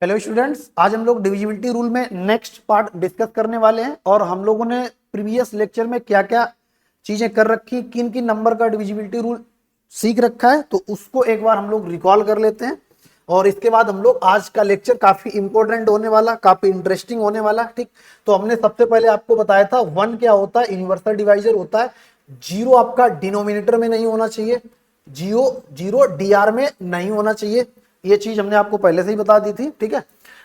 Hello students, आज हम लोग डिविजिबिलिटी रूल में नेक्स्ट पार्ट डिस्कस करने वाले हैं। और हम लोगों ने प्रीवियस लेक्चर में क्या क्या चीजें कर रखी, किन किन नंबर का डिविजिबिलिटी रूल सीख रखा है, तो उसको एक बार हम लोग रिकॉल कर लेते हैं। और इसके बाद हम लोग आज का लेक्चर काफी इंपॉर्टेंट होने वाला, काफी इंटरेस्टिंग होने वाला। ठीक, तो हमने सबसे पहले आपको बताया था वन क्या होता है, यूनिवर्सल डिवाइजर होता है। जीरो आपका डिनोमिनेटर में नहीं होना चाहिए, जीरो डीआर में नहीं होना चाहिए। ये चीज हमने आपको पहले से ही बता दी थी। ठीक है,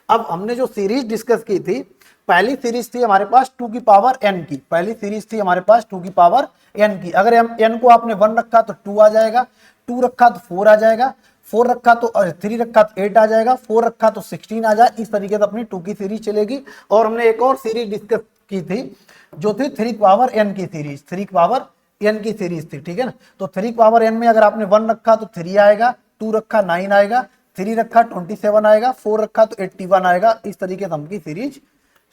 अब हमने जो सीरीज डिस्कस की थी, पहली सीरीज थी हमारे पास 2 की पावर n की, पहली सीरीज थी हमारे पास 2 की पावर n की। अगर n को आपने 1 रखा तो 2 आ जाएगा, 2 रखा तो 4 आ जाएगा, 4 रखा तो 3 रखा तो 8 आ जाएगा, 4 रखा तो 16 आ जाए। इस तरीके से अपनी 2 की सीरीज चलेगी। और हमने एक और सीरीज डिस्कस की थी जो थी 3 की पावर n की सीरीज, 3 की पावर n की सीरीज थी। ठीक है ना, तो 3 की पावर n में अगर आपने 1 रखा तो 3 आएगा, 2 रखा 9 आएगा, 3 रखा 27 आएगा, 4 रखा तो 81 आएगा। इस तरीके से हमकी सीरीज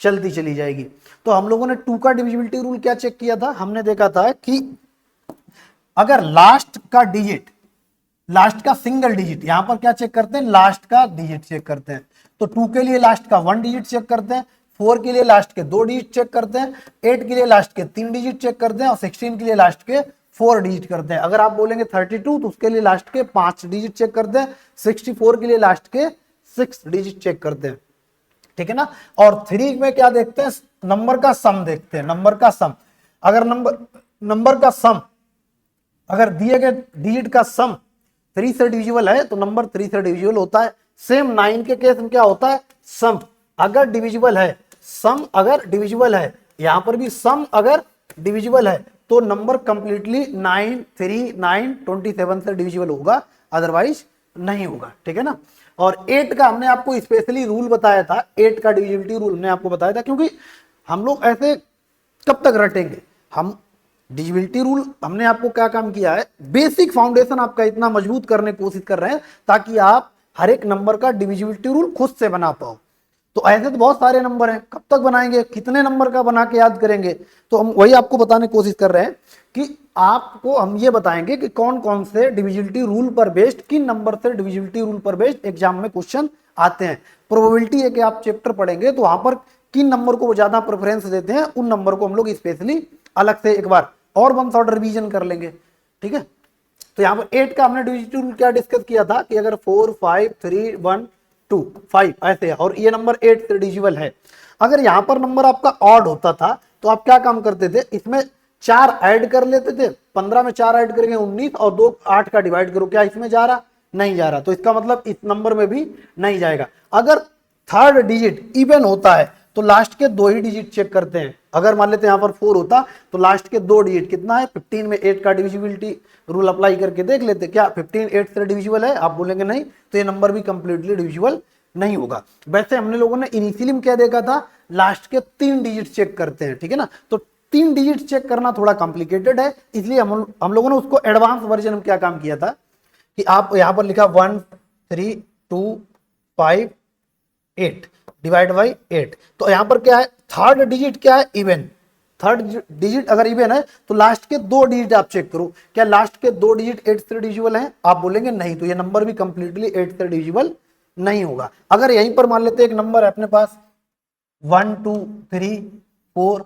चलती चली जाएगी। तो हम लोगों ने 2 का डिविजिबिलिटी रूल क्या चेक किया था, हमने देखा था कि अगर लास्ट का डिजिट, लास्ट का सिंगल डिजिट, यहां पर क्या चेक करते हैं, लास्ट का डिजिट चेक करते हैं। तो 2 के लिए लास्ट का 1 डिजिट चेक करते हैं, 4 के लिए लास्ट के 2 डिजिट चेक करते हैं, 8 के लिए लास्ट के 3 डिजिट चेक करते हैं, और 16 के लिए लास्ट के 4 डिजिट करते हैं। अगर आप बोलेंगे 32 तो उसके लिए लास्ट के 5 डिजिट चेक करते हैं, 64 के लिए लास्ट के 6 डिजिट चेक करते हैं। ठीक है ना। और 3 में क्या देखते हैं, नंबर का सम देखते हैं, नंबर का सम। अगर नंबर का सम, अगर दिए गए डिजिट का सम 3 से डिविजिबल है तो नंबर 3 से डिविजिबल होता है। सेम 9 के केस में क्या होता है, सम अगर डिविजिबल है, सम अगर डिविजिबल है, यहां पर भी सम अगर डिविजिबल है तो नंबर कंप्लीटली 9, 3, 9, 27 से डिविजिबल होगा, अदरवाइज नहीं होगा। ठीक है ना। और 8 का हमने आपको स्पेशली रूल बताया था, 8 का डिविजिबिलिटी रूल हमने आपको बताया था, क्योंकि हम लोग ऐसे कब तक रटेंगे। हम डिविजिबिलिटी रूल हमने आपको क्या काम किया है, बेसिक फाउंडेशन आपका इतना मजबूत करने की कोशिश कर रहे हैं ताकि आप हर एक नंबर का डिविजिबिलिटी रूल खुद से बना पाओ। तो ऐसे तो बहुत सारे नंबर हैं, कब तक बनाएंगे, कितने नंबर का बना के याद करेंगे। तो हम वही आपको बताने की कोशिश कर रहे हैं कि आपको हम ये बताएंगे कि कौन कौन से डिविजिबिलिटी रूल पर बेस्ड, किन नंबर से डिविजिबिलिटी रूल पर बेस्ड एग्जाम में क्वेश्चन आते हैं। प्रोबेबिलिटी है कि आप चैप्टर पढ़ेंगे तो वहां पर किन नंबर को वो ज्यादा प्रेफरेंस देते हैं, उन नंबर को हम लोग स्पेशली अलग से एक बार और वन शॉट रिवीजन कर लेंगे। ठीक है, तो यहाँ पर 8 का हमने डिविजिबिलिटी रूल क्या डिस्कस किया था कि अगर 4, 5, 3, 1, 2, 5 ऐसे है और ये नंबर 8 से डिविजिबल है। अगर यहाँ पर नंबर आपका ऑड होता था तो आप क्या काम करते थे, इसमें 4 ऐड कर लेते थे, 15 में 4 ऐड करेंगे 19, और 2 8 का डिवाइड करो, क्या इसमें जा रहा, नहीं जा रहा, तो इसका मतलब इस नंबर में भी नहीं जाएगा। अगर थर्ड डिजिट इवन होता है तो लास्ट के 2 ही डिजिट चेक करते हैं। अगर मान लेते हैं यहाँ पर 4 होता तो लास्ट के 2 डिजिट कितना है, 15 में 8 का डिविजिबिलिटी रूल अप्लाई करके देख लेते, क्या 15 8 से डिविजिबल है। आप बोलेंगे नहीं, तो ये नंबर भी कंप्लीटली डिविजिबल नहीं होगा। वैसे हमने लोगों ने इनिशियली क्या देखा था, लास्ट के 3 डिजिट चेक करते हैं। ठीक है ना, तो 3 डिजिट चेक करना थोड़ा कॉम्प्लिकेटेड है, इसलिए हम लोगों ने उसको एडवांस वर्जन में क्या काम किया था कि आप यहां पर लिखा 1, 3, 2, 5, 8 डिवाइड बाई 8। तो यहां पर क्या है, थर्ड डिजिट क्या है, इवन। थर्ड डिजिट अगर इवन है तो लास्ट के 2 डिजिट आप चेक करो, क्या लास्ट के 2 डिजिट 8 से डिविजिबल हैं। आप बोलेंगे नहीं, तो ये नंबर भी कंप्लीटली 8 से डिविजिबल नहीं होगा। अगर यहीं पर मान लेते एक नंबर है अपने पास 1, 2, 3, 4,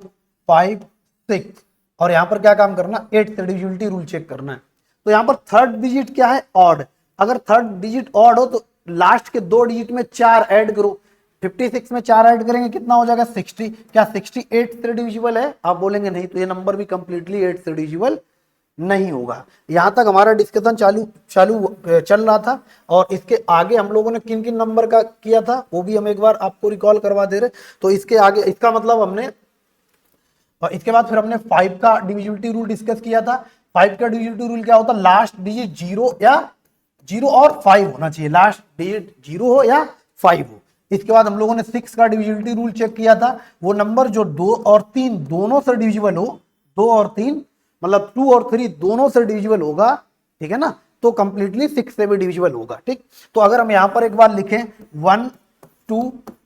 5, 6, और यहां पर क्या काम करना, 8 से डिविजिबिलिटी रूल चेक करना है। तो यहां पर थर्ड डिजिट क्या है, ऑड। अगर थर्ड डिजिट ऑड हो तो लास्ट के 2 डिजिट में 4 ऐड करो, 56 में 4 ऐड करेंगे कितना हो जाएगा, 60। क्या 68 से डिविजिबल है। आप बोलेंगे नहीं, तो ये नंबर भी कंप्लीटली 8 से डिविजिबल नहीं होगा। यहां तक हमारा डिस्कशन चल रहा था। और इसके आगे हम लोगों ने किन किन नंबर का किया था वो भी हम एक बार आपको रिकॉल करवा दे रहे। तो इसके आगे इसका मतलब हमने, और इसके बाद फिर हमने 5 का डिविजिबिलिटी रूल डिस्कस किया था। 5 का डिविजिबिलिटी रूल क्या होता है, लास्ट डिजिट 0 और 5 होना चाहिए, लास्ट डिजिट 0 हो या 5 हो। इसके बाद हम लोगों ने 6 का डिविजिबिलिटी रूल चेक किया था, वो नंबर जो 2 और 3 दोनों से डिविजिबल हो, 2 और 3 मतलब 2 और 3 दोनों से डिविजिबल होगा। ठीक है ना, तो कंप्लीटली 6 से भी डिविजिबल होगा। ठीक, तो अगर हम यहां पर एक बार लिखें 1, 2,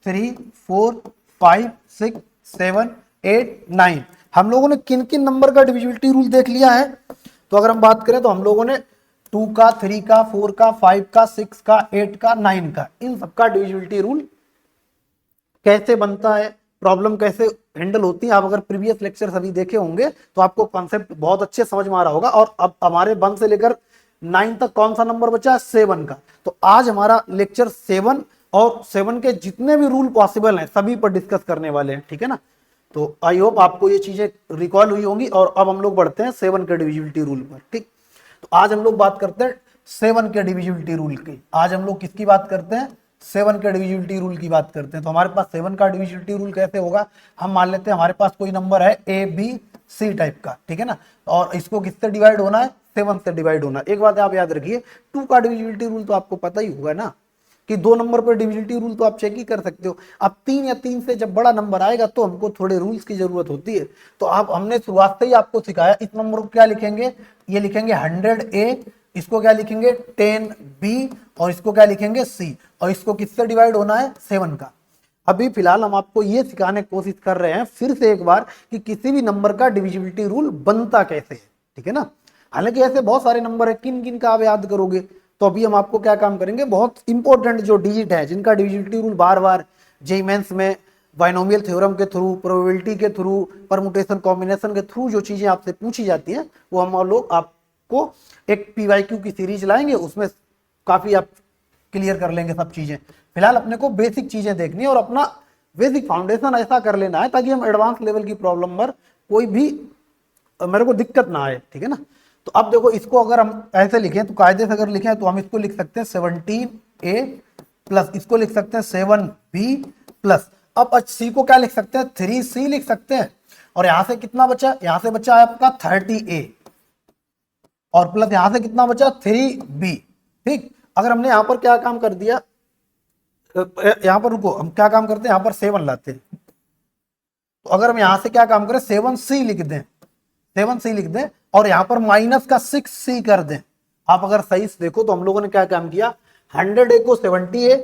3, 4, 5, 6, 7, 8, 9, हम लोगों ने किन किन नंबर का डिविजिबिलिटी रूल देख लिया है। तो अगर हम बात करें तो हम लोगों ने 2 का, 3 का, 4 का, 5 का, 6 का, 8 का, 9 का, इन सबका डिविजिबिलिटी रूल कैसे बनता है, प्रॉब्लम कैसे हैंडल होती है, आप अगर प्रीवियस लेक्चर सभी देखे होंगे तो आपको कॉन्सेप्ट बहुत अच्छे समझ में आ रहा होगा। और अब हमारे 1 से लेकर 9 तक कौन सा नंबर बचा है, 7 का। तो आज हमारा लेक्चर 7 और 7 के जितने भी रूल पॉसिबल हैं सभी पर डिस्कस करने वाले हैं, ठीक है ना। तो आई होप आपको ये चीजें रिकॉल हुई होंगी। और अब हम लोग बढ़ते हैं 7 के डिविजिबिलिटी रूल पर, ठीक। तो आज हम लोग बात करते हैं 7 के डिविजिबिलिटी रूल की। आज हम लोग किसकी बात करते हैं, 7 के डिविजिबिलिटी रूल की बात करते हैं। तो हमारे पास 7 का डिविजिबिलिटी रूल कैसे होगा, हम मान लेते हैं हमारे पास कोई नंबर है ए बी सी टाइप का, ठीक है ना, और इसको किससे डिवाइड होना है, 7 से डिवाइड होना। एक बात आप याद रखिए, 2 का डिविजिबिलिटी रूल तो आपको पता ही होगा ना, कि 2 नंबर पर डिविजिबिलिटी रूल तो आप चेक ही कर सकते हो। अब 3 या 3 से जब बड़ा नंबर आएगा तो हमको थोड़े रूल्स की जरूरत होती है। तो आप हमने शुरुआत से ही आपको सिखाया, इस नंबर को क्या लिखेंगे, ये लिखेंगे 100A, इसको क्या लिखेंगे 10B, और इसको क्या लिखेंगे C, और इसको किससे डिवाइड होना है, 7 का। अभी फिलहाल हम आपको ये सिखाने की कोशिश कर रहे हैं फिर से एक बार कि किसी भी नंबर का डिविजिबिलिटी रूल बनता कैसे है, ठीक है ना। हालांकि ऐसे बहुत सारे नंबर है, किन किन का आप याद करोगे। तो अभी हम आपको क्या काम करेंगे, बहुत इंपॉर्टेंट जो डिजिट है जिनका डिविजिबिलिटी रूल बार बार जेईई मेंस में बाइनोमियल थ्योरम के थ्रू, प्रोबेबिलिटी के थ्रू, परमुटेशन कॉम्बिनेशन के थ्रू जो चीजें आपसे पूछी जाती हैं वो हम लोग आपको एक पीवाईक्यू की सीरीज लाएंगे, उसमें काफी आप क्लियर कर लेंगे सब चीजें। फिलहाल अपने को बेसिक चीजें देखनी है और अपना बेसिक फाउंडेशन ऐसा कर लेना है ताकि हम एडवांस लेवल की प्रॉब्लम पर कोई भी मेरे को दिक्कत ना आए, ठीक है ना। तो अब देखो, इसको अगर हम ऐसे लिखें तो कायदे से अगर लिखें तो हम इसको लिख सकते हैं 17A प्लस इसको लिख सकते हैं 7B प्लस, अब C को क्या लिख सकते हैं 3C लिख सकते हैं। और यहां से कितना बचा, यहां से बचा है आपका 30A, और प्लस यहां से कितना बचा 3B, ठीक। अगर हमने यहां पर क्या काम कर दिया, यहां पर रुको, हम क्या काम करते हैं, यहां पर 7 लाते हैं। तो अगर हम यहां से क्या काम करें 7C लिख दें, 7C लिख दें, और यहां पर माइनस का 6C कर दें। आप अगर सही से देखो तो हम लोगों ने क्या काम किया, 100A को 70A,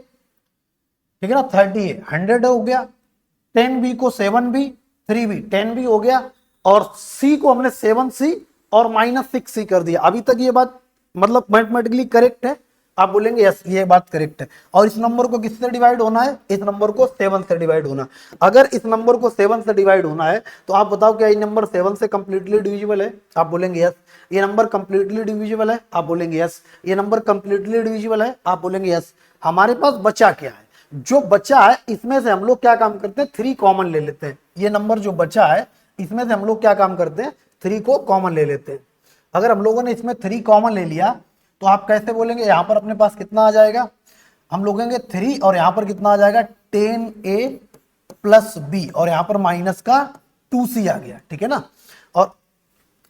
ठीक है ना, 30A 100 हो गया, 10B को 7B, 3B 10B हो गया, और C को हमने 7C और माइनस 6C कर दिया। अभी तक ये बात मतलब मैथमेटिकली करेक्ट है, आप बोलेंगे यस ये बात करेक्ट है। और इस नंबर को किससे डिवाइड होना है, इस नंबर को 7 से डिवाइड होना। अगर इस नंबर को 7 से डिवाइड होना है तो आप बताओ क्या ये नंबर 7 से कंप्लीटली डिविजिबल है, आप बोलेंगे यस। ये नंबर कंप्लीटली डिविजिबल है, आप बोलेंगे यस। ये नंबर कंप्लीटली डिविजिबल है, आप बोलेंगे यस। हमारे पास बचा क्या है, जो बचा है इसमें से हम लोग क्या काम करते हैं 3 कॉमन ले लेते हैं। ये नंबर जो बचा है इसमें से हम लोग क्या काम करते हैं 3 को कॉमन ले लेते हैं। अगर हम लोगों ने इसमें 3 कॉमन ले लिया तो आप कैसे बोलेंगे, यहां पर अपने पास कितना आ जाएगा, हम लोगेंगे 3, और यहां पर कितना आ जाएगा 10A प्लस B, और यहां पर माइनस का 2C आ गया, ठीक है ना। और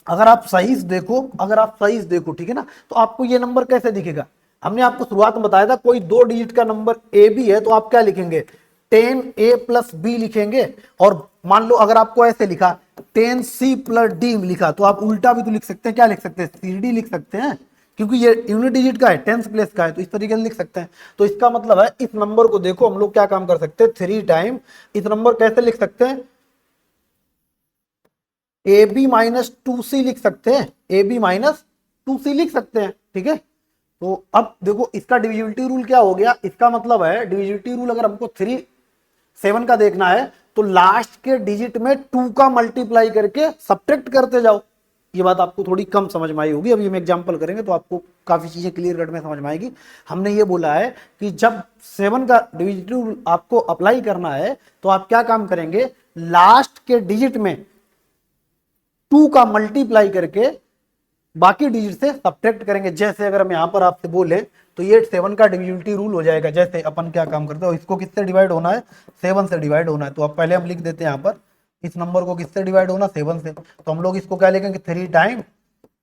अगर आप सही से देखो, अगर आप सही से देखो, ठीक है ना, तो आपको ये नंबर कैसे दिखेगा, हमने आपको शुरुआत में बताया था कोई 2 डिजिट का नंबर ए बी है तो आप क्या लिखेंगे 10A प्लस B लिखेंगे। और मान लो अगर आपको ऐसे लिखा 10C प्लस D लिखा तो आप उल्टा भी तो लिख सकते हैं, क्या लिख सकते हैं CD लिख सकते हैं, क्योंकि ये यूनिट डिजिट का है, टेंस प्लेस का है, तो इस तरीके से लिख सकते हैं। तो इसका मतलब है इस नंबर को देखो हम लोग क्या काम कर सकते हैं 3 टाइम इस नंबर कैसे लिख सकते हैं AB माइनस 2C लिख सकते हैं, AB माइनस 2C लिख सकते हैं, ठीक है। तो अब देखो इसका डिविजिबिलिटी रूल क्या हो गया, इसका मतलब है डिविजिबिलिटी रूल अगर हमको 3 7 का देखना है तो लास्ट के डिजिट में 2 का मल्टीप्लाई करके सब्ट्रैक्ट करते जाओ। ये बात आपको थोड़ी कम समझ में आई होगी, अभी हम एग्जांपल करेंगे तो आपको काफी चीजें क्लियर कट में समझ में आएगी। हमने ये बोला है कि जब 7 का डिविजिबिलिटी रूल आपको अप्लाई करना है तो आप क्या काम करेंगे, लास्ट के डिजिट में 2 का मल्टीप्लाई करके बाकी डिजिट से सब्ट्रैक्ट करेंगे। जैसे अगर हम यहां पर आपसे बोले तो ये 7 का डिविजिबिलिटी रूल हो जाएगा। जैसे अपन क्या काम करते हैं, इसको किससे डिवाइड होना है 7 से डिवाइड होना है, तो अब पहले हम लिख देते हैं यहाँ पर इस नंबर को किससे डिवाइड होना 7 से। तो हम लोग इसको क्या लिखेंगे 3 time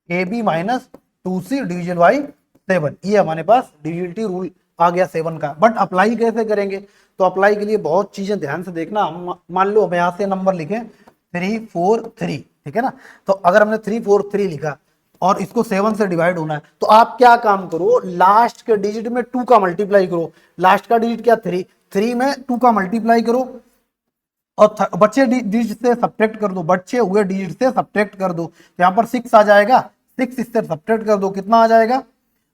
AB minus 2C division by 7, ये हमारे पास डिविजिबिलिटी रूल आ गया 7 का। बट अप्लाई कैसे करेंगे, तो अप्लाई के लिए बहुत चीजें ध्यान से देखना। हम मान लो हम यहाँ से नंबर लिखें 343, ठीक है ना, तो अगर हमने 343 लिखा और इसको 7 से डिवाइड होना है तो आप क्या काम करो, लास्ट के डिजिट में 2 का मल्टीप्लाई करो। लास्ट का डिजिट क्या 3 में 2 का मल्टीप्लाई करो और बच्चे डिजिट से सब्ट्रैक्ट कर दो, बच्चे हुए डिजिट से सब्ट्रैक्ट कर दो। यहाँ पर 6 आ जाएगा, 6 इससे सब्ट्रैक्ट कर दो, कितना आ जाएगा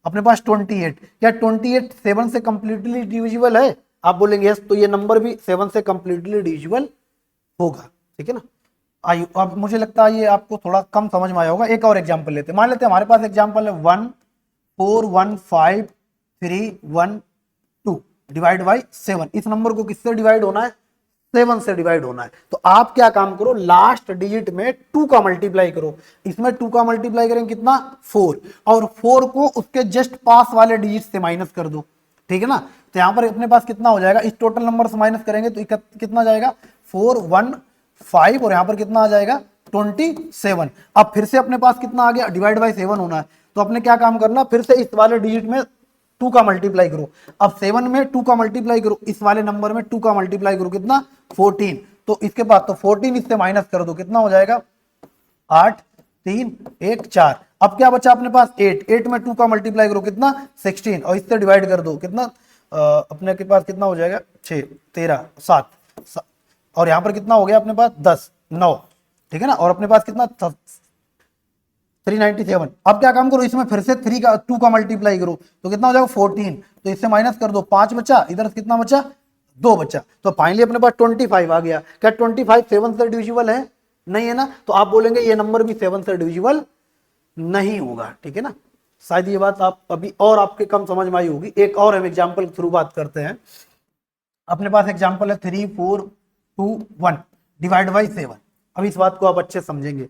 अपने पास 28। क्या 28 7 से कंप्लीटली डिविजिबल है, आप बोलेंगे यस, तो ये नंबर भी 7 से कंप्लीटली डिविजिबल होगा। ठीक है ना। आइए अब मुझे लगता है ये आपको थोड़ा कम समझ में आया होगा। एक और एग्जांपल लेते हैं। मान लेते हैं हमारे पास एग्जांपल है 1 4 1 5 3 1 2 डिवाइड बाई 7। इस नंबर को किससे डिवाइड होना है? 7 से डिवाइड होना है। तो आप क्या काम करो, लास्ट डिजिट में 2 का मल्टीप्लाई करो। इसमें 2 का मल्टीप्लाई करेंगे कितना? 4, और 4 को उसके जस्ट पास वाले डिजिट से माइनस कर दो। ठीक है ना। तो यहां पर अपने पास कितना हो जाएगा, इस टोटल नंबर से माइनस करेंगे तो कितना जाएगा 4 1 5, और यहां पर कितना आ जाएगा 27। अब फिर से अपने पास कितना आ गया, डिवाइड बाई 7 होना है। तो अपने क्या काम करना, फिर से इस वाले डिजिट में 2 का मल्टीप्लाई करो। अब 7 में 2 का मल्टीप्लाई करो, इस वाले नंबर में 2 का मल्टीप्लाई करो, कितना 14। तो इसके बाद तो 14 इससे माइनस कर दो, कितना हो जाएगा 8 3 1 4। अब क्या बचा अपने पास 8 में 2 का मल्टीप्लाई करो, कितना 16, और इससे डिवाइड कर दो, कितना अपने के पास कितना हो जाएगा 6 13 7, और यहां पर कितना हो गया अपने पास 10 9। ठीक है ना। और अपने पास कितना 397। अब क्या काम करो, इसमें फिर से 2 का मल्टीप्लाई करो, तो कितना हो जाएगा 14। तो इससे माइनस कर दो, 5 बचा, इधर कितना बचा 2 बचा। तो फाइनली अपने पास 25 आ गया। क्या 25 7 से डिविजिबल है? नहीं है ना। तो आप बोलेंगे ये नंबर भी 7 से डिविजिबल नहीं होगा। ठीक है ना। शायद ये बात आप अभी और आपके कम समझ में आई होगी। एक और हम एग्जाम्पल के थ्रू बात करते हैं। अपने पास एग्जाम्पल है 3 4 2 1 डिवाइड बाई 7। अब इस बात को आप अच्छे समझेंगे।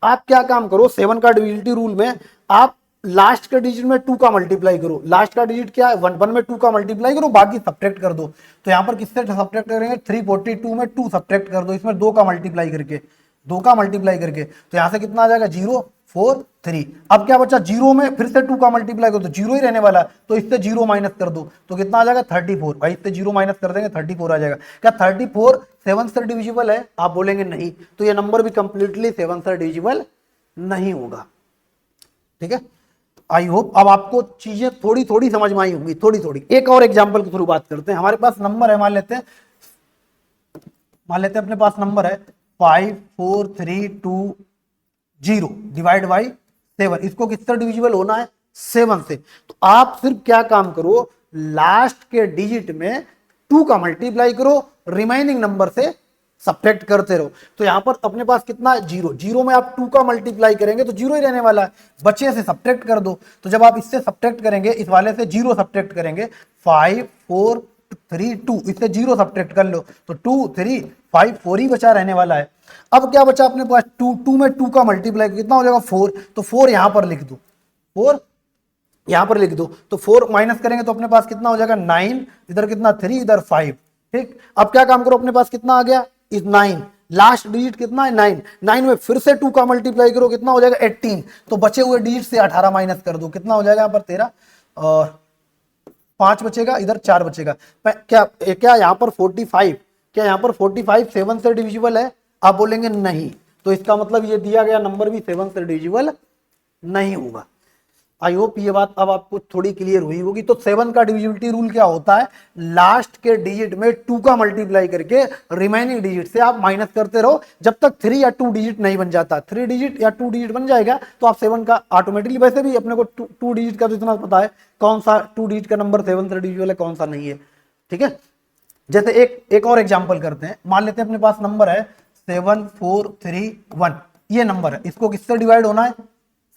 आप क्या काम करो, 7 का डिविजिबिलिटी रूल में आप लास्ट के डिजिट में 2 का मल्टीप्लाई करो। लास्ट का डिजिट क्या है 1 में 2 का मल्टीप्लाई करो, बाकी सब्ट्रैक्ट कर दो। तो यहां पर किससे सब्ट्रैक्ट करेंगे, 342 में 2 सब्ट्रैक्ट कर दो, इसमें 2 का मल्टीप्लाई करके, 2 का मल्टीप्लाई करके। तो यहां से कितना आ जाएगा 0 4 3। अब क्या बचा, 0 में फिर से 2 का मल्टीप्लाई करो तो 0 ही रहने वाला है, तो इससे 0 माइनस कर दो, तो कितना आ जाएगा 34। भाई इससे 0 माइनस कर देंगे 34 आ जाएगा। क्या 34 7 से डिविजिबल है? आप बोलेंगे नहीं, तो ये नंबर भी कंप्लीटली 7 से डिविजिबल नहीं होगा। ठीक है। आई होप अब आपको चीजें थोड़ी थोड़ी समझ में आई होंगी, थोड़ी थोड़ी। एक और एग्जांपल के थ्रू बात करते हैं। हमारे पास नंबर है, मान लेते हैं अपने पास नंबर है 5 4 3 2 0 डिवाइड बाई 7। इसको किससे डिविजिबल होना है? 7 से। तो आप सिर्फ क्या काम करो, लास्ट के डिजिट में 2 का मल्टीप्लाई करो, रिमाइनिंग नंबर से सब्ट्रैक्ट करते रहो। तो यहां पर अपने पास कितना है 0, 0 में आप 2 का मल्टीप्लाई करेंगे तो 0 ही रहने वाला है, बचे से सब्ट्रैक्ट कर दो। तो जब आप इससे सब्ट्रैक्ट करेंगे, इस वाले से 0 सब्ट्रैक्ट करेंगे, 5 4 3 2, इससे 0 सब्ट्रैक्ट कर लो तो 2 3 5 4 ही बचा रहने वाला है। अब क्या बचा अपने पास 2 में 2 का मल्टीप्लाई कितना हो जाएगा 4, तो 4 यहां पर लिख दो, 4 यहां पर लिख दो। तो 4 माइनस करेंगे तो अपने पास कितना हो जाएगा 9, इधर कितना 3, इधर 5। ठीक। अब क्या काम करो, अपने पास कितना आ गया इस 9, लास्ट डिजिट कितना है 9, 9 में फिर से 2 का मल्टीप्लाई करो, कितना हो जाएगा 18। तो बचे हुए डिजिट से 18 माइनस कर दो, कितना हो जाएगा यहाँ पर 13, और 5 बचेगा, इधर 4 बचेगा। क्या क्या यहाँ पर 45, क्या यहाँ पर 45 7 से डिविजिबल है? आप बोलेंगे नहीं, तो इसका मतलब ये दिया गया नंबर भी 7 से डिविजिबल नहीं होगा। आई होप ये बात अब आपको थोड़ी क्लियर हुई होगी। तो 7 का डिविजिबिलिटी रूल क्या होता है, लास्ट के डिजिट में 2 का मल्टीप्लाई करके रिमेनिंग डिजिट से आप माइनस करते रहो जब तक 3 या 2 डिजिट नहीं बन जाता। 3 डिजिट या 2 डिजिट बन जाएगा तो आप 7 का ऑटोमेटिकली, वैसे भी अपने को 2 डिजिट का तो इतना पता है कौन सा 2 डिजिट का नंबर 7 से डिविजिबल है, कौन सा नहीं है। ठीक है। जैसे एक और एग्जाम्पल करते हैं। मान लेते हैं अपने पास नंबर है 7 4 3 1, ये नंबर है, इसको किससे डिवाइड होना है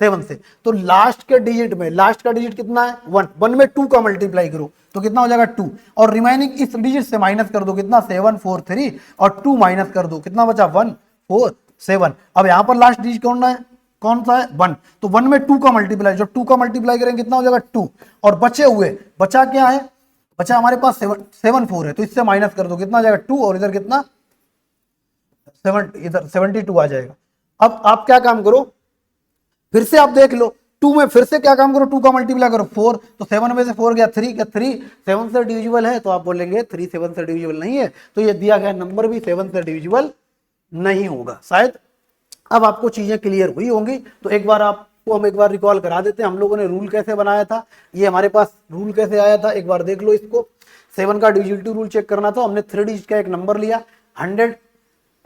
7 से। तो लास्ट के डिजिट में, लास्ट का डिजिट कितना है 1, 1 में 2 का मल्टीप्लाई करो तो कितना हो जाएगा 2, और रिमाइनिंग इस डिजिट से माइनस कर दो, कितना 7 4 3, और 2 माइनस कर दो, कितना बचा 1 4 7। अब यहां पर लास्ट डिजिट कौन है, कौन सा है 1, तो 1 में 2 का मल्टीप्लाई, जब 2 का मल्टीप्लाई करेंगे कितना हो जाएगा 2, और बचे हुए, बचा क्या है, बचा हमारे पास 7 4 है, तो इससे माइनस कर दो, कितना आ जाएगा 2, और इधर कितना 7, इधर 72 आ जाएगा। अब आप क्या काम करो, फिर से आप देख लो 2 में फिर से क्या काम करो, 2 का मल्टीप्लाई करो 4, तो 7 में से 4 गया 3, क्या 3 7 से डिविजिबल है? तो आप बोलेंगे 3 7 से डिविजिबल नहीं है, तो ये दिया गया नंबर भी 7 से डिविजिबल नहीं होगा। शायद अब आपको चीजें क्लियर हुई होंगी। तो एक बार आपको हम एक बार रिकॉल करा देते हैं, हम लोगों ने रूल कैसे बनाया था, ये हमारे पास रूल कैसे आया था, एक बार देख लो इसको। 7 का डिविजिबिलिटी रूल चेक करना था, हमने 3 डिजिट का एक नंबर लिया, 100,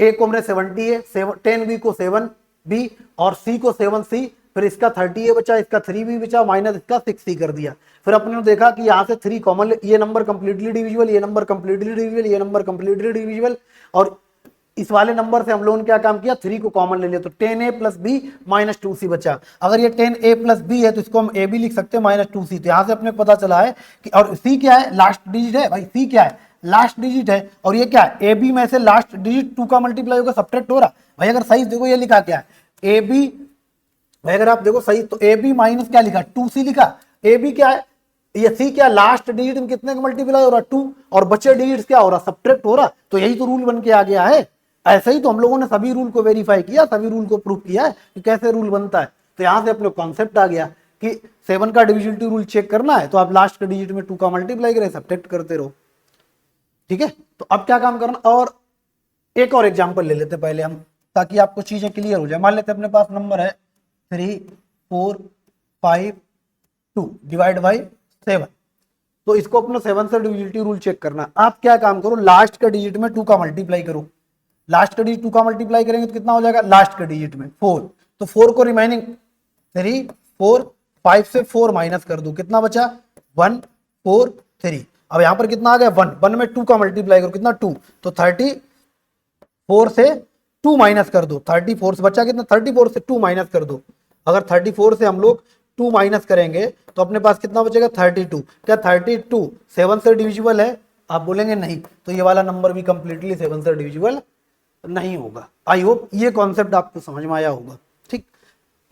ए को हमने 70 है, 10 बी को 7 बी, और सी को 7 सी, फिर इसका 30a बचा, इसका 3b बचा, माइनस इसका 6c कर दिया। फिर अपने ने देखा कि यहाँ से 3 कॉमन, ये नंबर कंप्लीटली डिविजिबल, ये नंबर कंप्लीटली डिविजिबल, ये नंबर कंप्लीटली डिविजिबल, और इस वाले नंबर से हम लोगों ने क्या काम किया, 3 को कॉमन ले लिया, तो 10a plus B minus 2c बचा। अगर ये 10a प्लस बी है तो इसको हम a भी लिख सकते हैं माइनस 2c। तो यहाँ से अपने को पता चला है कि, और c क्या है, लास्ट डिजिट है भाई, c क्या है, लास्ट डिजिट है, और ये क्या है, ए बी में से लास्ट डिजिट 2 का मल्टीप्लाई होगा, सब्ट्रैक्ट हो रहा भाई। अगर सही देखो ये लिखा क्या है, ए बी, भाई अगर आप देखो सही तो ए बी माइनस क्या लिखा, 2c लिखा। ए बी क्या है, ये सी क्या, लास्ट डिजिट में कितने का मल्टीप्लाई हो रहा, 2, और बचे डिजिट क्या हो रहा, सब्ट्रैक्ट हो रहा। तो यही तो रूल बन के आ गया है। ऐसे ही तो हम लोगों ने सभी रूल को वेरीफाई किया, सभी रूल को प्रूव किया है कि कैसे रूल बनता है। तो यहां से अपने कॉन्सेप्ट आ गया कि 7 का डिविजिबिलिटी रूल चेक करना है तो आप लास्ट के डिजिट में 2 का मल्टीप्लाई करें, सब्ट्रैक्ट करते रहो, ठीक है। तो अब क्या काम करना, और एक और एग्जांपल ले लेते पहले हम, ताकि आपको चीजें क्लियर हो जाए। मान लेते अपने पास नंबर है 3 4 5 2 डिवाइड बाई 7, तो इसको अपना 7 से डिविजिबिलिटी रूल चेक करना। आप क्या काम करो, लास्ट के डिजिट में 2 का मल्टीप्लाई करो, लास्ट का डिजिट 2 का मल्टीप्लाई करेंगे तो कितना हो जाएगा, लास्ट के डिजिट में 4, तो 4 को रिमाइनिंग 3 4 5 से 4 माइनस कर दो, कितना बचा 1 4 3। अब यहां पर कितना आ गया 1, 1 में 2 का मल्टीप्लाई करो कितना 2, तो 34 से 2 माइनस कर दो, 34 से बचा कितना, 34 से 2 माइनस कर दो। अगर 34 से हम लोग 2 माइनस करेंगे तो अपने पास कितना बचेगा 32। क्या 32 7 से डिविजिबल है, आप बोलेंगे नहीं, तो ये वाला नंबर भी कंप्लीटली 7 से डिविजिबल नहीं होगा। आई होप ये कॉन्सेप्ट आपको समझ में आया होगा, ठीक।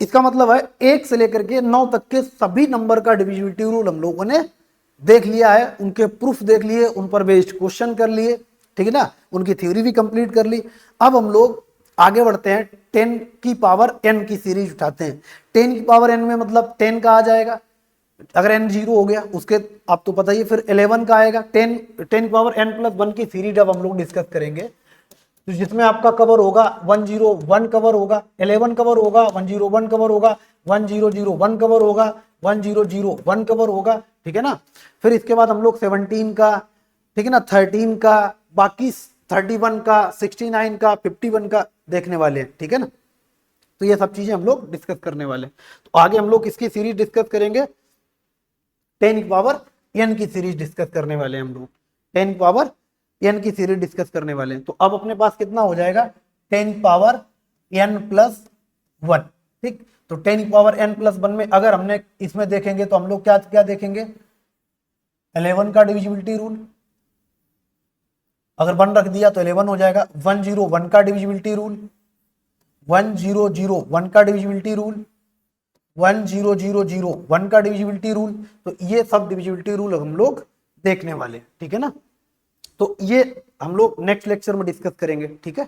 इसका मतलब है 1 से लेकर के 9 तक के सभी नंबर का डिविजिबिलिटी रूल हम लोगों ने देख लिया है, उनके प्रूफ देख लिए, उन पर बेस्ड क्वेश्चन कर लिए, ठीक है ना, उनकी थ्योरी भी कंप्लीट कर ली। अब हम लोग आगे बढ़ते हैं, 10 की पावर n की सीरीज उठाते हैं। 10 की पावर n में मतलब 10 का आ जाएगा, अगर n 0 हो गया उसके आप तो पता ही है, फिर 11 का आएगा। 10 की पावर n प्लस 1 की सीरीज अब हम लोग डिस्कस करेंगे, तो जिसमें आपका कवर होगा 101 कवर होगा, 11 कवर होगा, 101 कवर होगा, 1001 कवर होगा, 1001 कवर होगा, ठीक है ना। फिर इसके बाद हम लोग 17 का, ठीक है ना, 13 का, बाकी 31 का, 69 का, 51 का देखने वाले हैं, ठीक है ना। तो ये सब चीजें हम लोग डिस्कस करने वाले हैं। तो आगे हम लोग इसकी सीरीज डिस्कस करेंगे, 10 की पावर n की सीरीज डिस्कस करने वाले हैं हम लोग, 10 की पावर n की सीरीज डिस्कस करने वाले हैं। तो अब अपने पास कितना हो जाएगा 10 पावर n प्लस 1, ठीक। तो 10 पावर n प्लस 1 में अगर हमने इसमें देखेंगे तो हम लोग क्या क्या देखेंगे, 11 का डिविजिबिलिटी रूल, अगर 1 रख दिया तो 11 हो जाएगा। 101 का डिविजिबिलिटी रूल, 1001 का डिविजिबिलिटी रूल, 10001 का डिविजिबिलिटी रूल। तो ये सब डिविजिबिलिटी रूल हम लोग देखने वाले हैं, ठीक है ना। तो ये हम लोग नेक्स्ट लेक्चर में डिस्कस करेंगे, ठीक है।